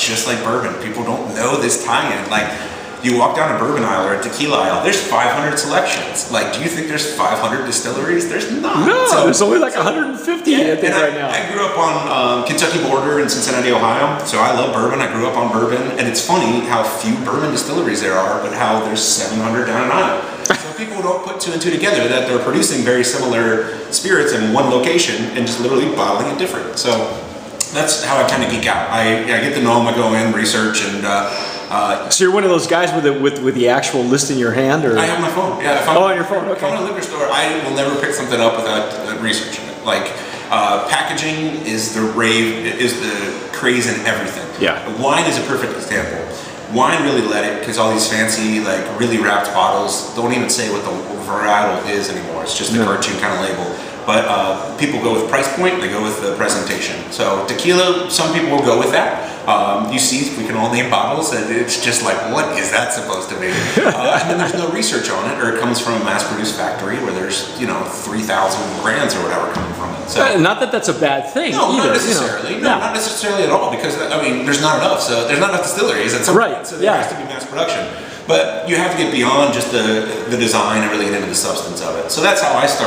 just like bourbon. People don't know this tie-in. Like, you walk down a bourbon aisle or a tequila aisle, there's 500 selections. Like, do you think there's 500 distilleries? There's not. No, so, there's only like 150 I think right now. I grew up on Kentucky border in Cincinnati, Ohio, so I love bourbon. I grew up on bourbon, and it's funny how few bourbon distilleries there are, but how there's 700 down an aisle. So people don't put two and two together, that they're producing very similar spirits in one location and just literally bottling it different. So that's how I kind of geek out. I get to know them, I go in, research, and so you're one of those guys with the actual list in your hand, or? I have my phone. Yeah. On your phone. Okay. If I'm in a liquor store, I will never pick something up without researching it. Like, packaging is the craze in everything. Yeah. Wine is a perfect example. Wine really led it, because all these fancy, like, really wrapped bottles don't even say what the varietal is anymore. It's just a cartoon kind of label. But people go with price point, they go with the presentation. So tequila, some people will go with that. You see, we can all name bottles, and it's just like, what is that supposed to be? And then there's no research on it, or it comes from a mass-produced factory where there's, 3,000 grams or whatever coming from it. So, not that that's a bad thing. No, either, not necessarily. No, not necessarily at all, because there's not enough. So there's not enough distilleries at some point, so there has to be mass production. But you have to get beyond just the design and really get into the substance of it. So that's how I started.